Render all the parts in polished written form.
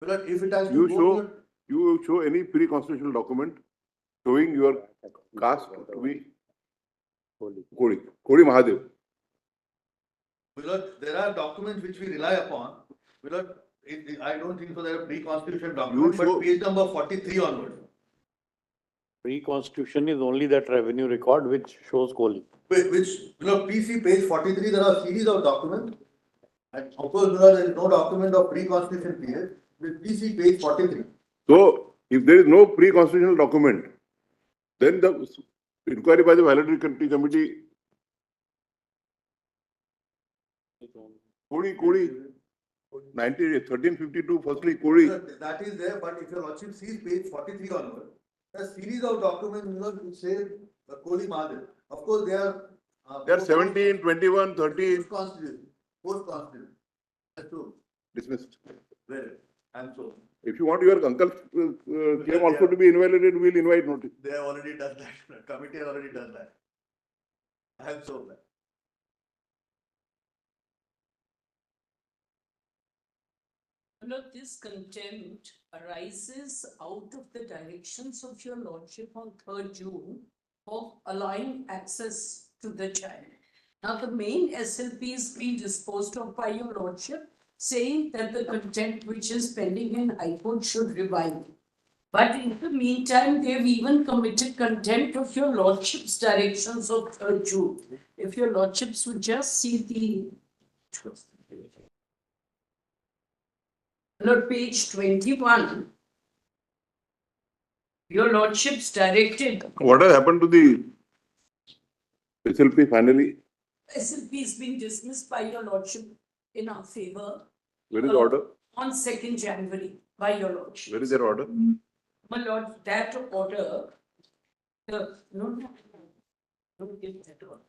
But if it has to go to you show any pre-constitutional document showing your caste to be Kodi Mahadev. There are documents which we rely upon. I don't think so. There are pre-constitution documents, but page number 43 onward. Pre-constitution is only that revenue record which shows Kohli. Which, PC page 43, there are a series of documents. And of course, there is no document of pre-constitution period. With PC page 43. So, if there is no pre-constitutional document, then the inquiry by the validity committee. Kodi, 1352, firstly, Kodi. That is there, but if your lordship sees page 43 onward, a series of documents which say Kohli Mahadev. Of course, they are 17, 21, 30. Post-constitution. That's true. Dismissed. Well, and so. If you want your uncle's claim also to be invalidated, we'll invite notice. They have already done that. Committee has already done that. I am so glad. This contempt arises out of the directions of your lordship on 3rd June of allowing access to the child. Now, the main SLP is being disposed of by your lordship, saying that the contempt which is pending in High Court should revive. But in the meantime, they have even committed contempt of your lordship's directions of 3rd June. If your lordships would just see the page 21, your lordships directed. What has happened to the SLP finally? SLP is being dismissed by your lordship in our favor. Where is the order? On 2nd January by your lordship. Where is their order? My lord, that order, don't give that order.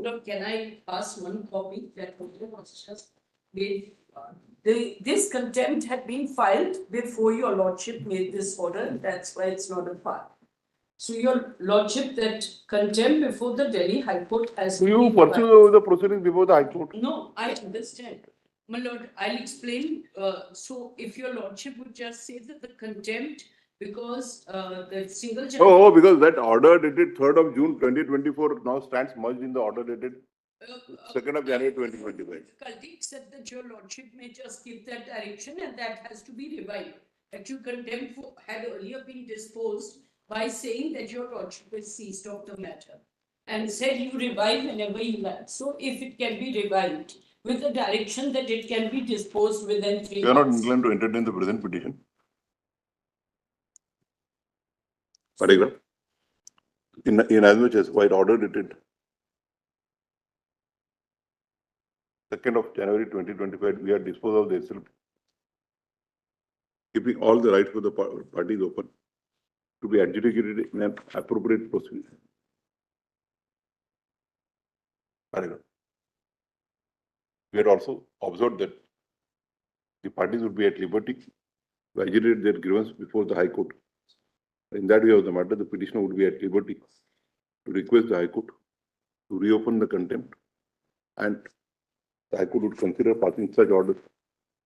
Look, can I pass one copy? That order was just made. This contempt had been filed before your lordship made this order. That's why it's not a file. So your lordship, that contempt before the Delhi High Court has been. You pursue the proceedings before the High Court. No, I understand. My lord, I'll explain. So if your lordship would just say that the contempt, because the single judge. Oh, because that order dated 3rd of June 2024 now stands merged in the order dated 2nd of January 2025. Except that your lordship may just give that direction and that has to be revived. That your contempt had earlier been disposed by saying that your lordship is ceased of the matter and said you revive whenever you like. So if it can be revived with the direction that it can be disposed within 3 months. You are not inclined to entertain the present petition. Paragraph. In as much as while order dated 2nd of January 2025, we are disposed of the SLP, keeping all the rights for the parties open to be adjudicated in an appropriate procedure. Paragraph. We had also observed that the parties would be at liberty to agitate their grievance before the High Court. In that view of the matter, the petitioner would be at liberty to request the High Court to reopen the contempt, and the High Court would consider passing such orders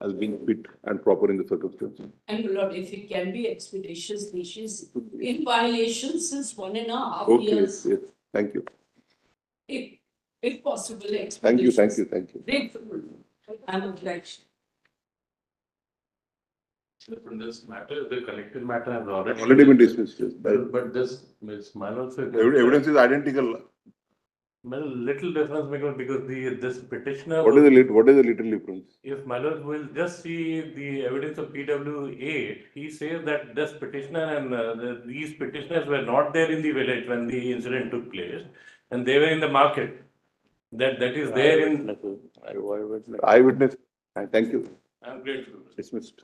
as being fit and proper in the circumstances. And Lord, if it can be expeditious, which is in violation since 1.5 Okay, years. yes, thank you. If possible, expeditious. Thank you. Grateful. I'm obliged. In this matter, the collective matter has already been dismissed. Yes. But this Ms. Manal said Evidence is identical. Well, little difference because this petitioner. What is the little difference? If Manal will just see the evidence of PW8, he says that this petitioner and these petitioners were not there in the village when the incident took place, and they were in the market. That is there in. Eyewitness. Thank you. I am grateful. Dismissed.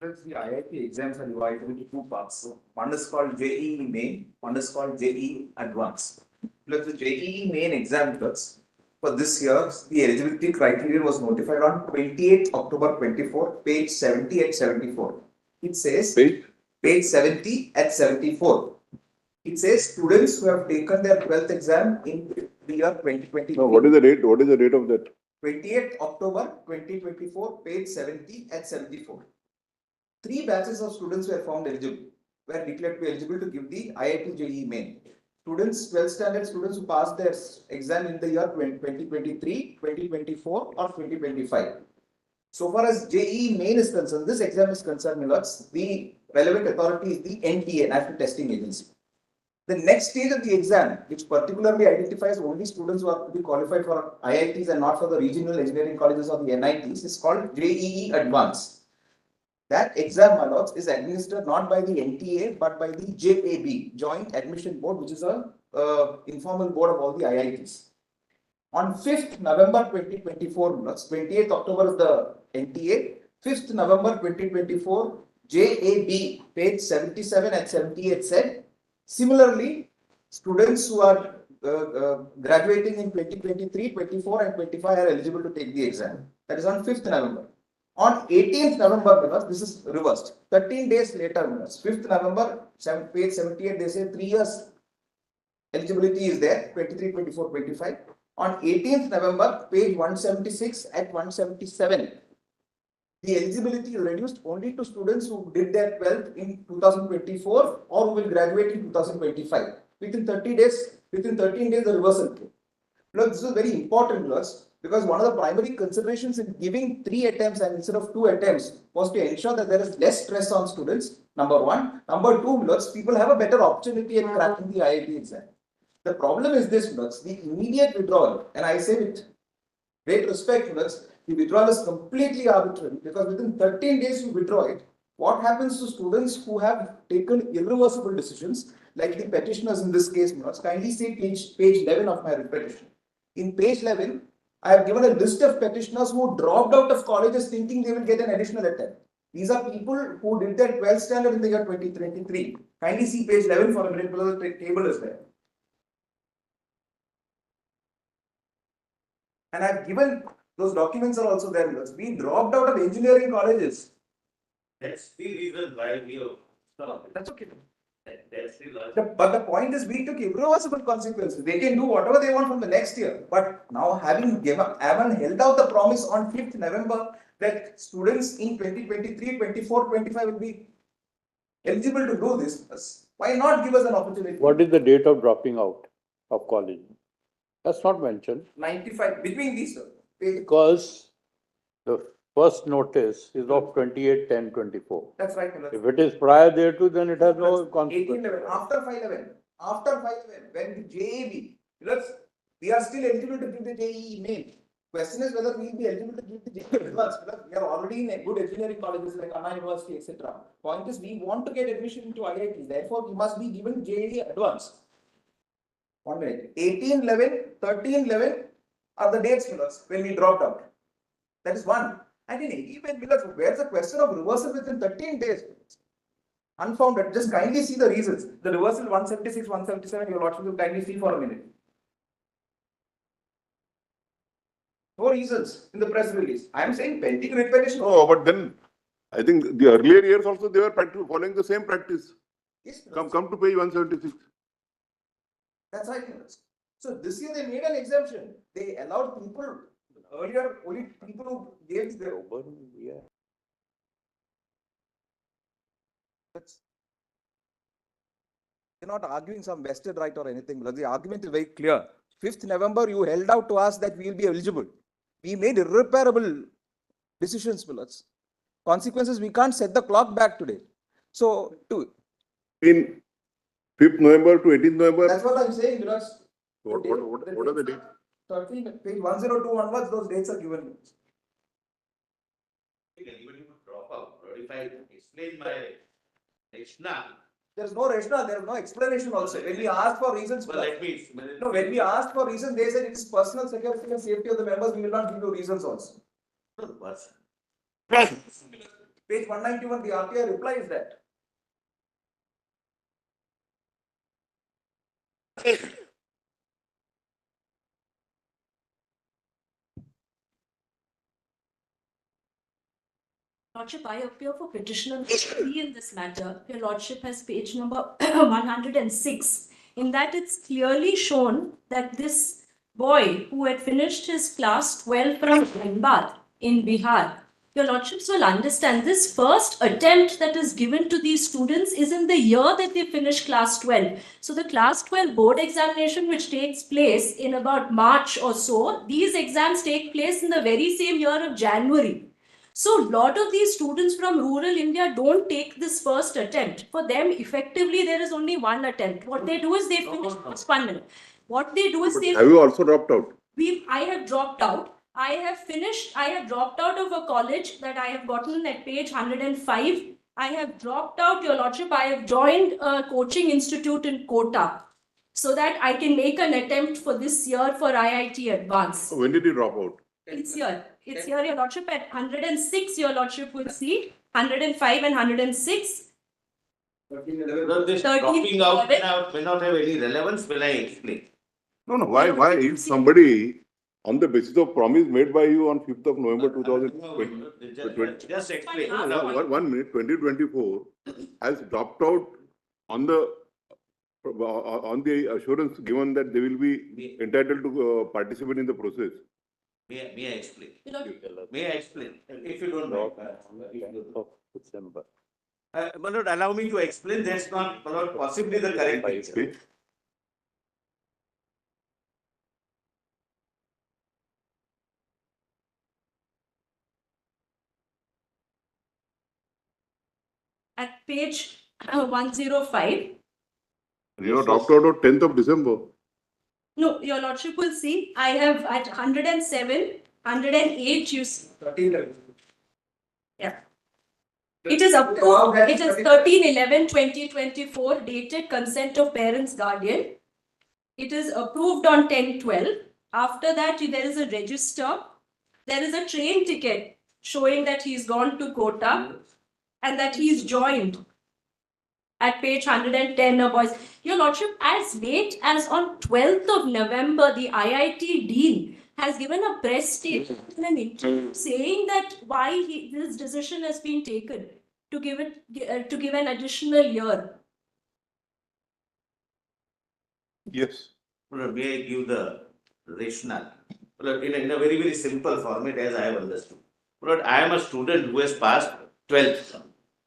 The IIT exams are divided into two parts. One is called JEE Main, one is called JEE Advanced. Look, the JEE Main exam results for this year, the eligibility criteria was notified on 28 October 24, page 70 and 74. It says, page 70 and 74. It says students who have taken their 12th exam in the year 2023. No, what is the date? What is the date of that? 28th October 2024, page 70 and 74. 3 batches of students were found eligible, were declared to be eligible to give the IIT JEE main. Students, 12th standard students who passed their exam in the year 2023, 2024 or 2025. So far as JEE main is concerned, this exam is concerned, the relevant authority is the NTA, National Testing Agency. The next stage of the exam, which particularly identifies only students who are to be qualified for IITs and not for the regional engineering colleges or the NITs, is called JEE Advance. That exam, my lords, is administered not by the NTA but by the JAB, Joint Admission Board, which is a informal board of all the IITs. On 5th November 2024, 28th October is the NTA, 5th November 2024, JAB, page 77 and 78 said, similarly, students who are graduating in 2023, 24 and 25 are eligible to take the exam. That is on 5th November. On 18th November, this is reversed. 13 days later, 5th November, page 78, they say 3 years eligibility is there, 23, 24, 25. On 18th November, page 176 at 177, the eligibility is reduced only to students who did their 12th in 2024 or who will graduate in 2025. Within 30 days, within 13 days, the reversal came. Look, this is very important, because one of the primary considerations in giving 3 attempts and instead of 2 attempts was to ensure that there is less stress on students, number one. Number two, people have a better opportunity at cracking the IIT exam. The problem is this, the immediate withdrawal, and I say with great respect, the withdrawal is completely arbitrary because within 13 days you withdraw it. What happens to students who have taken irreversible decisions, like the petitioners in this case, kindly see page 11 of my petition. In page 11, I have given a list of petitioners who dropped out of colleges thinking they will get an additional attempt. These are people who did their 12th standard in the year 2023. Kindly see page 11 for a minute below the table is there. And I've given those documents are also there. We dropped out of engineering colleges. That's the reason why we have stopped. That's okay. That's the last. But the point is, we took irreversible consequences. They can do whatever they want from the next year. But now, having held out the promise on 5th November that students in 2023, 24, 25 will be eligible to do this, why not give us an opportunity? What is the date of dropping out of college? That's not mentioned 95 between these. because the first notice is of 28/10/24. That's right. If it is prior thereto, then it has no 1811, consequence. after 511, when the JAB, we are still eligible to give the JEE main. Question is whether we will be eligible to give the JEE advance, because we are already in a good engineering colleges like Anna University, etc. Point is, we want to get admission into IIT, therefore we must be given JEE advance. 1 minute. 1811, 1311 are the dates, when we dropped out. That is one. And in any event, where's the question of reversal within 13 days? Unfounded. Just kindly see the reasons. The reversal 176, 177, your lordship will kindly see for a minute. 4 reasons in the press release. I am saying pending writ petition. No, but then I think the earlier years also they were following the same practice. Yes, Come to page 176. that's right. So this year they made an exemption. They allowed people, earlier only people who gave the You're not arguing some vested right or anything, because the argument is very clear. 5th November, you held out to us that we will be eligible. We made irreparable decisions, Bullets. Consequences, we can't set the clock back today. So, In 5th November to 18th November. that's what I'm saying, Bullets. What are the dates? 13, page 102 onwards, those dates are given. Even if you drop out, if I explain my rationale, There's no rationale, there's no explanation also. When we asked for reasons, well, let me. no, when we asked for reasons, they said it is personal security and safety of the members, we will not give you reasons also. Page 191, the RTI reply is that. Lordship, I appear for petitioner number 3 in this matter. Your Lordship has page number 106. In that, it's clearly shown that this boy who had finished his class 12 from Dhanbad in Bihar, your Lordships will understand this first attempt that is given to these students is in the year that they finish class 12. So the class 12 board examination, which takes place in about March or so, these exams take place in the very same year of January. So a lot of these students from rural India don't take this first attempt. For them, effectively, there is only one attempt. What they do is they finish, just 1 minute. What they do is they, Have you also dropped out? I have dropped out. I have dropped out of a college that I have gotten at page 105. I have dropped out, Your Lordship. I have joined a coaching institute in Kota so that I can make an attempt for this year for IIT Advanced. When did you drop out? It's here, Your Lordship, at 106, Your Lordship will see, 105 and 106. No, this 13, dropping out 11. may not have any relevance when I explain. No, no, why? If somebody, on the basis of promise made by you on 5th of November 2020, Just explain. one minute, 2024, has dropped out on the assurance given that they will be entitled to participate in the process. May I explain? You know, May I explain? If you don't mind. Of December. Manoj, allow me to explain. That's not possibly the correct picture. Okay. at page 105. You have dropped out on 10th of December. No, Your Lordship will see, I have at 107, 108, you see. Yeah. It is approved, it is 13/11/2024, dated consent of parents guardian. It is approved on 10/12. After that, there is a register. There is a train ticket showing that he's gone to Kota and that he's joined at page 110, boys. Your Lordship, as late as on 12th of November, the IIT Dean has given a press statement in an interview saying that why this decision has been taken to give an additional year. Yes. May I give the rationale? In a very, very simple format as I have understood. I am a student who has passed 12th.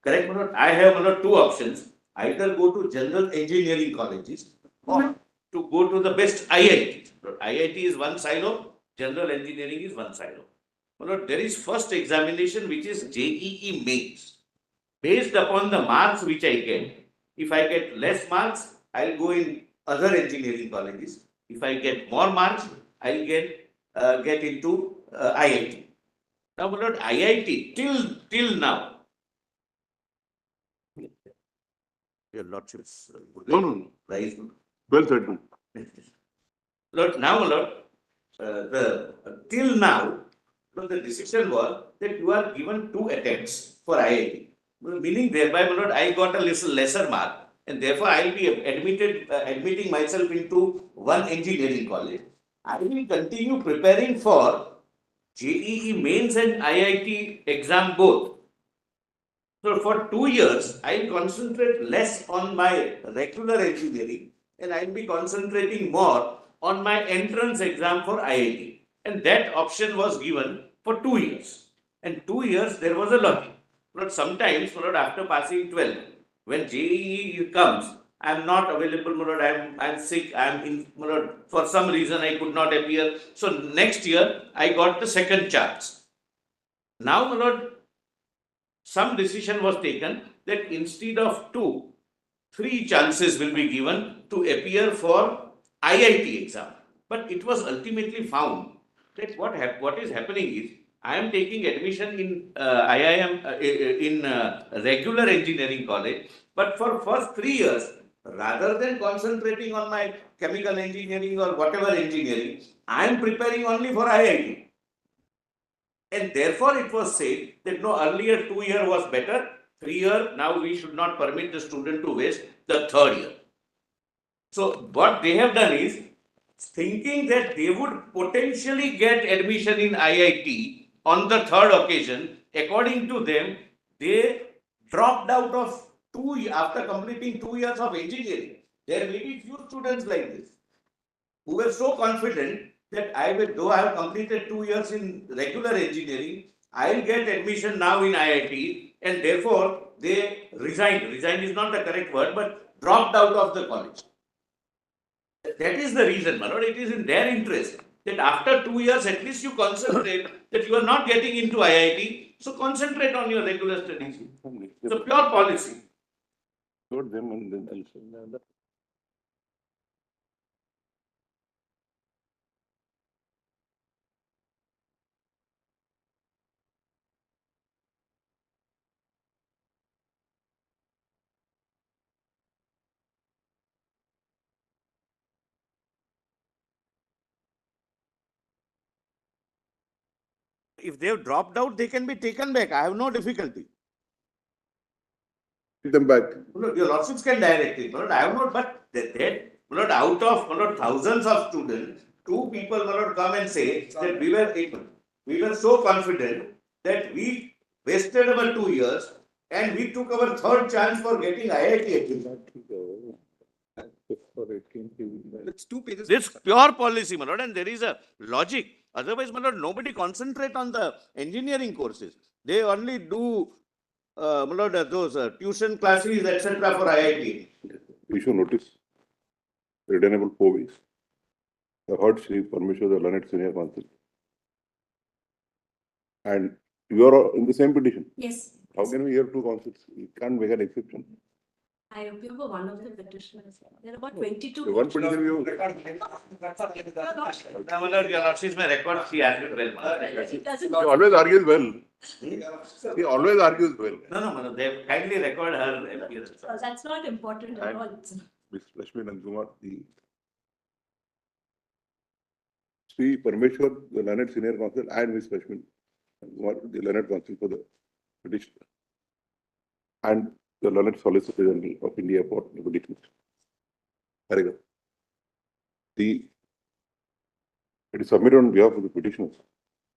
Correct? I have two options. Either go to general engineering colleges or to go to the best IIT. IIT is one silo, general engineering is one silo. There is first examination which is JEE mains. Based upon the marks which I get, if I get less marks, I'll go in other engineering colleges. If I get more marks, I'll get into IIT. Now, IIT till now. Your Lordship's No. rise. 12:30. Now, till now, the decision was that you are given 2 attempts for IIT. Meaning thereby, I got a little lesser mark, and therefore I will be admitting myself into one engineering college. I will continue preparing for JEE mains and IIT exam both. So for 2 years, I will concentrate less on my regular engineering and I will be concentrating more on my entrance exam for IIT. And that option was given for 2 years. And 2 years, there was a logic. But sometimes, after passing 12, when JEE comes, I am not available, I am sick, I am in, for some reason I could not appear. So next year, I got the second chance. Now, some decision was taken that instead of 2, 3 chances will be given to appear for IIT exam. But it was ultimately found that what is happening is, I am taking admission in IIM in regular engineering college, but for first 3 years, rather than concentrating on my chemical engineering or whatever engineering, I am preparing only for IIT. And therefore, it was said that no, earlier 2 year was better, 3 year, now we should not permit the student to waste the 3rd year. So what they have done is, thinking that they would potentially get admission in IIT on the 3rd occasion, according to them, they dropped out of after completing 2 years of engineering. There may be few students like this who were so confident that though I have completed 2 years in regular engineering, I will get admission now in IIT, and therefore they resigned. Resigned is not the correct word, but dropped out of the college. That is the reason, my lord. It is in their interest that after 2 years, at least you concentrate that you are not getting into IIT. So concentrate on your regular studies. It's a pure policy. Got them and then they'll- If they have dropped out, they can be taken back. I have no difficulty. Take them back. Your lordships can direct it. I have not, but that out of thousands of students, two people come and say that we were so confident that we wasted our 2 years and we took our third chance for getting IIT admission. It's 2 pages. This pure policy, my lord, and there is a logic. Otherwise, my lord, nobody concentrate on the engineering courses. They only do, my lord, those tuition classes, etc. for IIT. Issue notice. Redeemable 4 weeks. I heard Shri Parmeshwar, the learned senior counsel. And you are in the same petition. Yes. How can we hear two counsels? You can't make an exception. I appear for one of the petitioners. There are about 22. The one petition you. Now, my lord, your lordships may record, she argued well. my lord. It doesn't. He always argues well. He always argues well. No, my lord, they kindly record her appearance. That's not important at all. Ms. Lakshmi Nankumar, the Sri Parmeshwar, the learned senior counsel, and Ms. Lakshmi Nankumar, the learned counsel for the petition. And the learned solicitor general of India for the petition. Paragraph. It is submitted on behalf of the petitioners.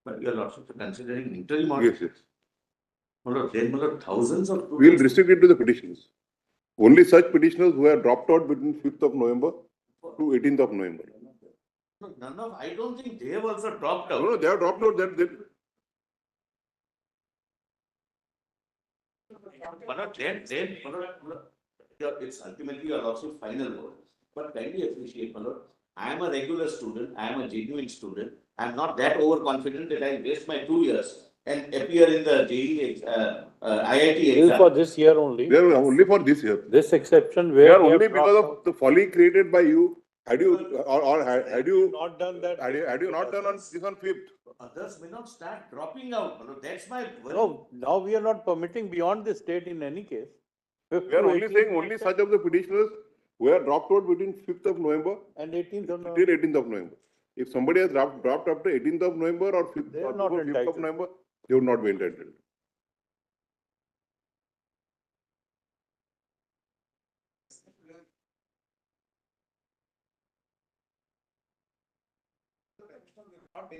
But your lordships are considering interim order. Yes, yes. My lord, then, my lord, thousands of We will restrict it to the petitioners. Only such petitioners who have dropped out between 5th of November to 18th of November. No, none of, I don't think they have also dropped out. No, they have dropped out. It's ultimately your lordship's final word. But kindly appreciate, my lord, I am a regular student, I am a genuine student. I am not that overconfident that I waste my 2 years and appear in the JEE, IIT This is exam. for this year only. They are only for this year. This exception They where. are we have only because dropped of the folly created by you. Had you Not done that. had you not done on this on 5th? Others may not start dropping out, my lord. That's my worry. No, now we are not permitting beyond this date in any case. We are only saying only such of the petitioners who have dropped out between 5th of November And 18th of till November. 18th of November. If somebody has dropped after 18th of November or 5th, They are or not before 5th of entitled. November, they would not be entitled.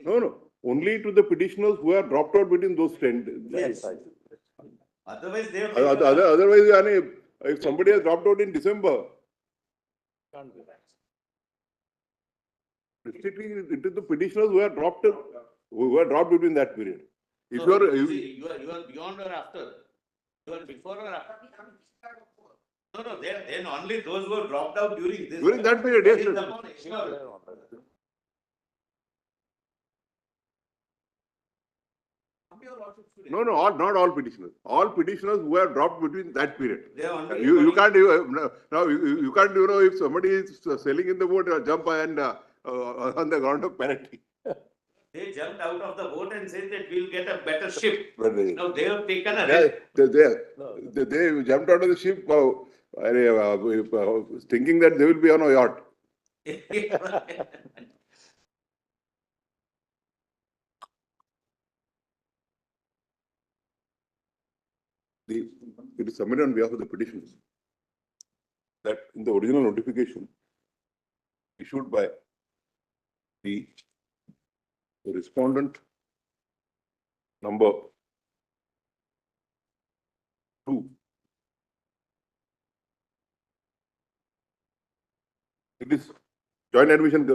No. Only to the petitioners who have dropped out between those 10. Yes. Otherwise, they have. Otherwise, yani, if somebody has dropped out in December, Can't be. restricting it to the petitioners who have dropped between that period. If So, you are, you are beyond or after? You are before or after? No, then only those who have dropped out during this. During that period, yes, That is sir. the point, sure. no, not all petitioners. All petitioners who have dropped between that period. They are only. You can't, you can't, if somebody is selling in the boat, jump and on the ground of penalty. They jumped out of the boat and said that we'll get a better ship. But Now they have taken a they, risk. they jumped out of the ship, thinking that they will be on a yacht. It is submitted on behalf of the petitioners that in the original notification issued by the respondent number 2. It is joint admission.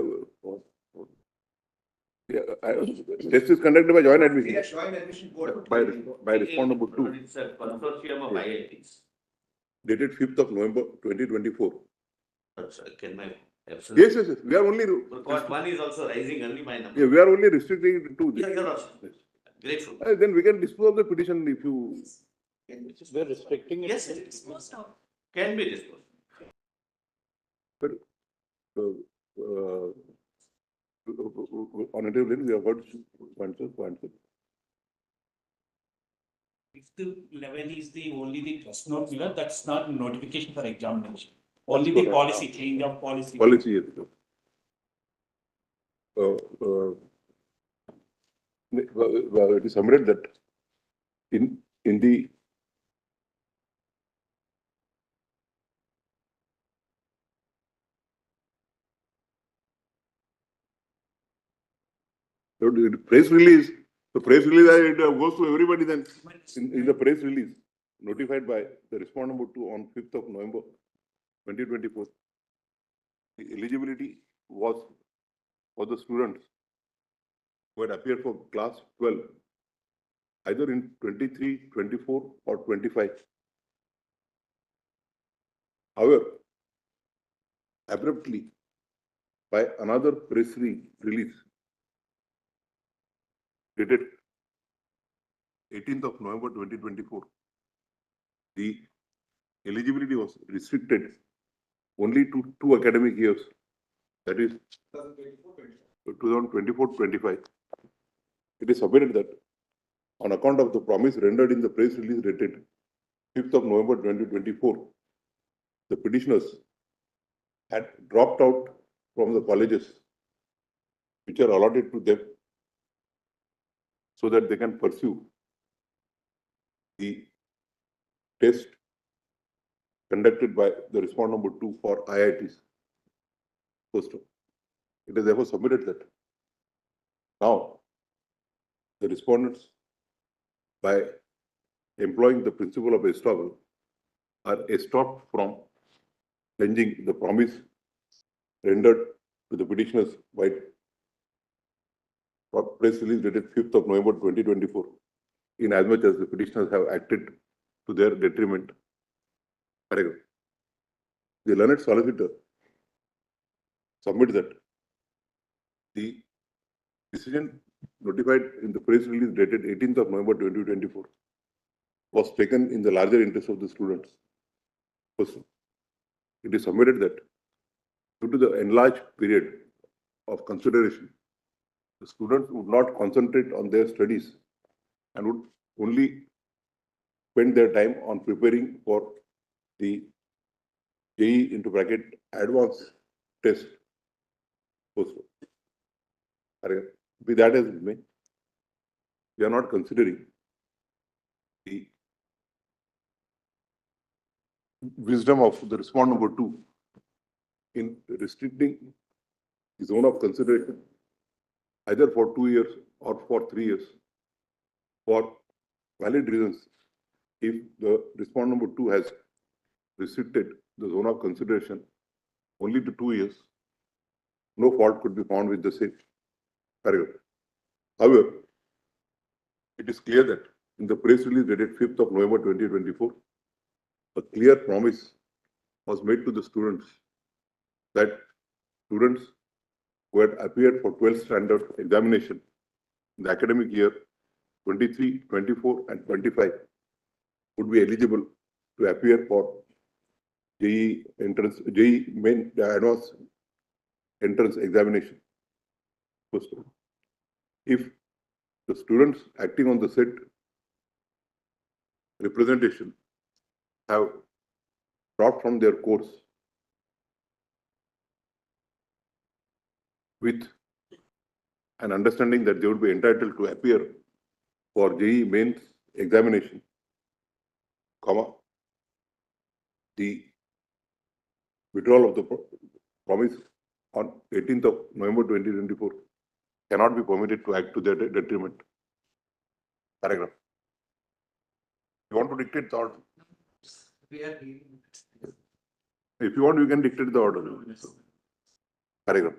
Test is conducted by joint admission. Yes, joint admission board. By respondent number 2. It's a consortium of IITs. Dated 5th of November 2024. Can my absence? Yes. We are only. Because one is also rising, only my number. Yeah, we are only restricting it to Yeah, this. you're also grateful. Then we can dispose of the petition if you. We're restricting it. Yes, it is. Disposed of. Can be disposed. Honorable lady, we have heard answer. If the level is the only the trust note given, that's not notification for examination. Only the policy, change of policy. Policy. Yes. It is submitted that in the press release, the press release it goes to everybody then in the press release notified by the respondent number 2 on 5th of November 2024. The eligibility was for the students who had appeared for class 12 either in 23, 24 or 25. However, abruptly by another press release dated 18th of November 2024, the eligibility was restricted only to 2 academic years, that is 2024-25. It is submitted that on account of the promise rendered in the press release dated 5th of November 2024, the petitioners had dropped out from the colleges which are allotted to them so that they can pursue the test conducted by the respondent number 2 for IITs. First, it is therefore submitted that now the respondents, by employing the principle of estoppel, are estopped from changing the promise rendered to the petitioners by press release dated 5th of November 2024, in as much as the petitioners have acted to their detriment. Paragraph. The learned solicitor submits that the decision notified in the press release dated 18th of November 2024 was taken in the larger interest of the students. First, it is submitted that due to the enlarged period of consideration, the students would not concentrate on their studies and would only spend their time on preparing for the JEE into bracket advanced test. Be that as it may, we are not considering the wisdom of the respondent number 2 in restricting the zone of consideration either for 2 years or for 3 years for valid reasons. If the respondent number 2 has restricted the zone of consideration only to 2 years, no fault could be found with the same paragraph. However, it is clear that in the press release dated 5th of November 2024, a clear promise was made to the students that students who had appeared for 12th standard examination in the academic year 23, 24 and 25 would be eligible to appear for JEE entrance, JEE main advanced entrance examination. First, if the students acting on the said representation have dropped from their course with an understanding that they would be entitled to appear for JEE mains examination, the withdrawal of the promise on 18th of November 2024 cannot be permitted to act to their detriment. Paragraph. You want to dictate thought? If you want, you can dictate the order. Paragraph.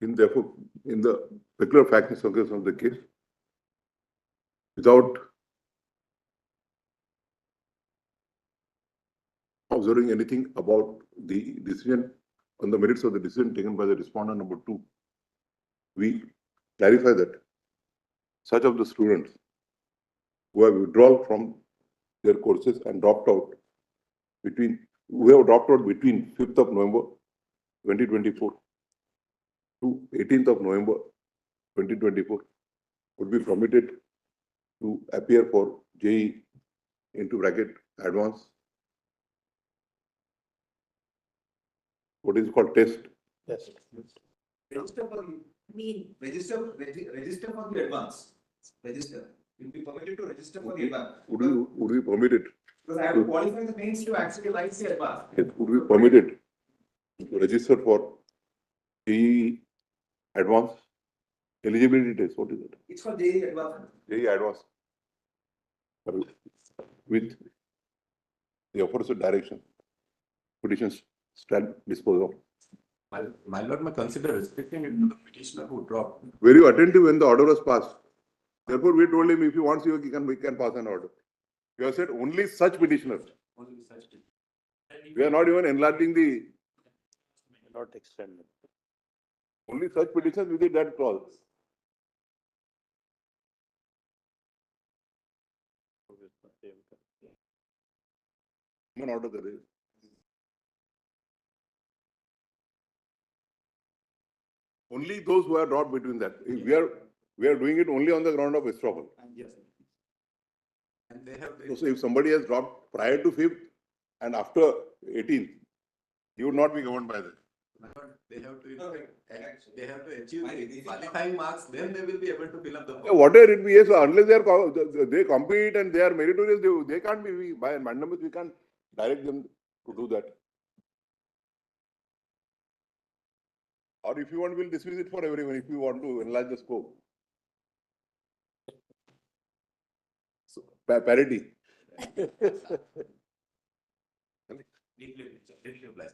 Therefore, in the particular fact and circumstances of the case, without observing anything about the decision on the merits of the decision taken by the respondent number 2, we clarify that such of the students who have withdrawn from their courses and dropped out between 5th of November 2024 to 18th of November 2024 would be permitted to appear for JEE into bracket advance, what is called test. Yes. Register for register for the advance. Register. You'll be permitted to register for the advance. Would we permit it? Because I have to qualify the names to actually write the advance. It would be permitted to register for JEE advance eligibility test. What is it? It's called JEE advance. JEE advance with the opposite direction. Petitions stand disposal. My lord may consider restricting it to the petitioner who dropped. Very attentive when the order was passed. Therefore, we told him if he wants, we can pass an order. We have said only such petitioners. Only such. We are not even enlarging the Not extended. only such petitions within that clause. One order there is. Only those who are dropped between that. We are doing it only on the ground of estoppel. Yes. And they have. So if somebody has dropped prior to 5th and after 18th, he would not be governed by that. They have to achieve the qualifying marks, then they will be able to fill up the. Whatever it be, yes, unless they compete and they are meritorious, they can't be, by mandamus, we can't direct them to do that. Or if you want, we'll dismiss it for everyone, if you want to enlarge the scope. So, parity. Deeply applies,